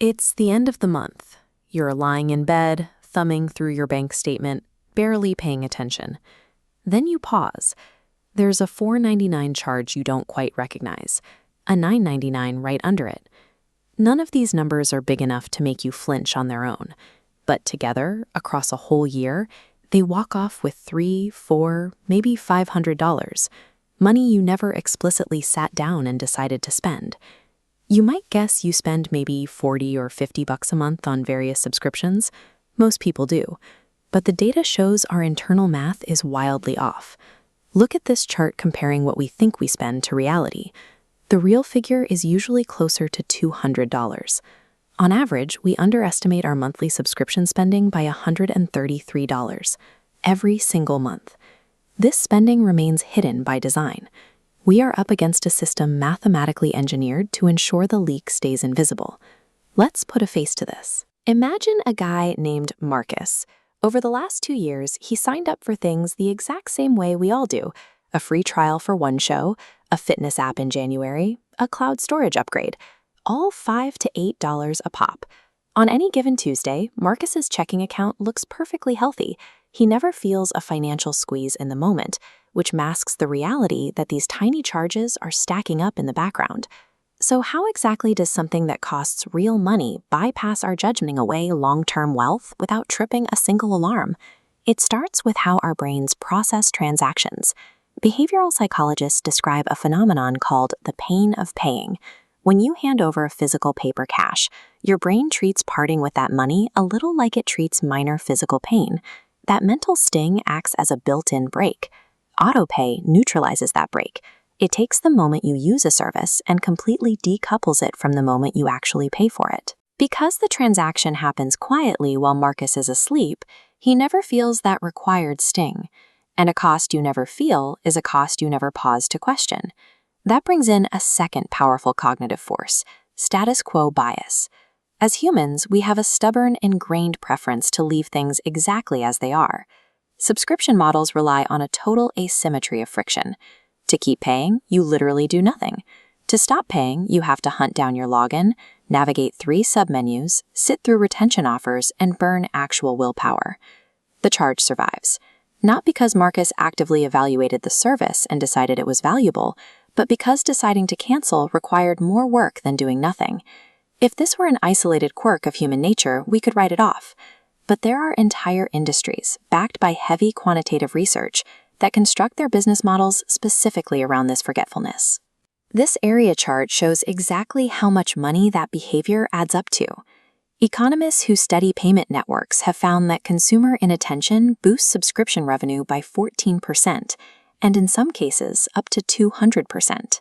It's the end of the month. You're lying in bed, thumbing through your bank statement, barely paying attention. Then you pause. There's a $4.99 charge you don't quite recognize, a $9.99 right under it. None of these numbers are big enough to make you flinch on their own, but together, across a whole year, they walk off with $300, $400, maybe $500, money you never explicitly sat down and decided to spend. You might guess you spend maybe $40 or $50 a month on various subscriptions. Most people do. But the data shows our internal math is wildly off. Look at this chart comparing what we think we spend to reality. The real figure is usually closer to $200. On average, we underestimate our monthly subscription spending by $133 every single month. This spending remains hidden by design. We are up against a system mathematically engineered to ensure the leak stays invisible. Let's put a face to this. Imagine a guy named Marcus. Over the last 2 years, he signed up for things the exact same way we all do. A free trial for one show, a fitness app in January, a cloud storage upgrade, all $5 to $8 a pop. On any given Tuesday, Marcus's checking account looks perfectly healthy. He never feels a financial squeeze in the moment, which masks the reality that these tiny charges are stacking up in the background. So how exactly does something that costs real money bypass our judging away long-term wealth without tripping a single alarm? It starts with how our brains process transactions. Behavioral psychologists describe a phenomenon called the pain of paying. When you hand over physical paper cash, your brain treats parting with that money a little like it treats minor physical pain. That mental sting acts as a built-in brake. Autopay neutralizes that brake. It takes the moment you use a service and completely decouples it from the moment you actually pay for it. Because the transaction happens quietly while Marcus is asleep, he never feels that required sting. And a cost you never feel is a cost you never pause to question. That brings in a second powerful cognitive force, status quo bias. As humans, we have a stubborn, ingrained preference to leave things exactly as they are. Subscription models rely on a total asymmetry of friction. To keep paying, you literally do nothing. To stop paying, you have to hunt down your login, navigate 3 submenus, sit through retention offers, and burn actual willpower. The charge survives. Not because Marcus actively evaluated the service and decided it was valuable, but because deciding to cancel required more work than doing nothing. If this were an isolated quirk of human nature, we could write it off. But there are entire industries, backed by heavy quantitative research, that construct their business models specifically around this forgetfulness. This area chart shows exactly how much money that behavior adds up to. Economists who study payment networks have found that consumer inattention boosts subscription revenue by 14%, and in some cases, up to 200%.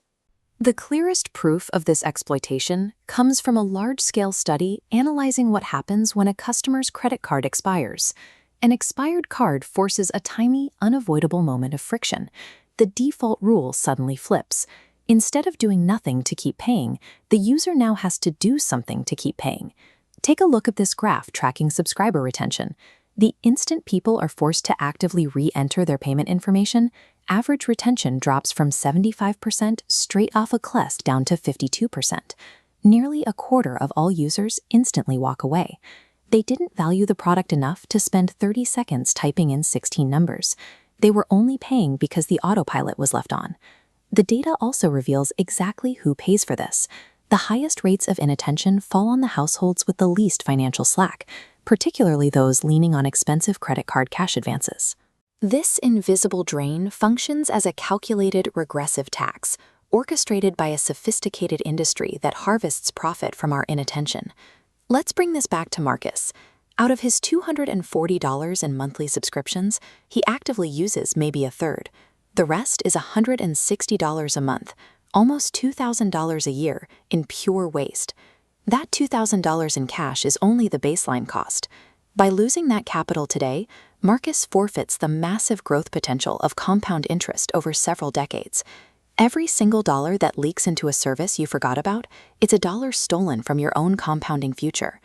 The clearest proof of this exploitation comes from a large-scale study analyzing what happens when a customer's credit card expires. An expired card forces a tiny, unavoidable moment of friction. The default rule suddenly flips. Instead of doing nothing to keep paying, the user now has to do something to keep paying. Take a look at this graph tracking subscriber retention. The instant people are forced to actively re-enter their payment information, average retention drops from 75% straight off a cliff down to 52%. Nearly a quarter of all users instantly walk away. They didn't value the product enough to spend 30 seconds typing in 16 numbers. They were only paying because the autopilot was left on. The data also reveals exactly who pays for this. The highest rates of inattention fall on the households with the least financial slack, particularly those leaning on expensive credit card cash advances. This invisible drain functions as a calculated regressive tax, orchestrated by a sophisticated industry that harvests profit from our inattention. Let's bring this back to Marcus. Out of his $240 in monthly subscriptions, he actively uses maybe a third. The rest is $160 a month, almost $2,000 a year in pure waste. That $2,000 in cash is only the baseline cost. By losing that capital today, Marcus forfeits the massive growth potential of compound interest over several decades. Every single dollar that leaks into a service you forgot about, it's a dollar stolen from your own compounding future.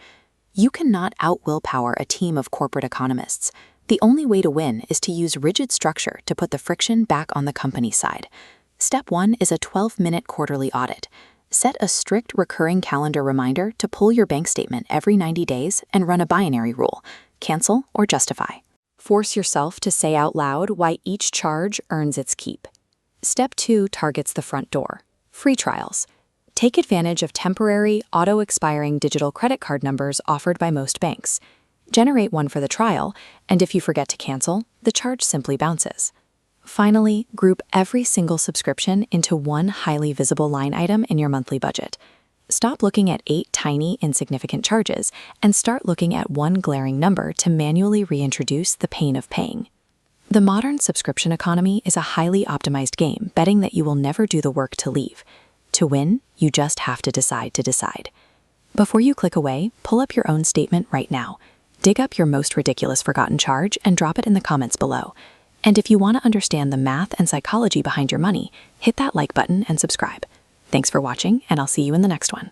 You cannot out-willpower a team of corporate economists. The only way to win is to use rigid structure to put the friction back on the company side. Step 1 is a 12-minute quarterly audit. Set a strict recurring calendar reminder to pull your bank statement every 90 days and run a binary rule: cancel or justify. Force yourself to say out loud why each charge earns its keep. Step 2 targets the front door: free trials. Take advantage of temporary, auto-expiring digital credit card numbers offered by most banks. Generate one for the trial, and if you forget to cancel, the charge simply bounces. Finally, group every single subscription into one highly visible line item in your monthly budget. Stop looking at 8 tiny, insignificant charges and start looking at one glaring number to manually reintroduce the pain of paying. The modern subscription economy is a highly optimized game, betting that you will never do the work to leave. To win, you just have to decide. Before you click away, pull up your own statement right now. Dig up your most ridiculous forgotten charge and drop it in the comments below. And if you want to understand the math and psychology behind your money, hit that like button and subscribe. Thanks for watching, and I'll see you in the next one.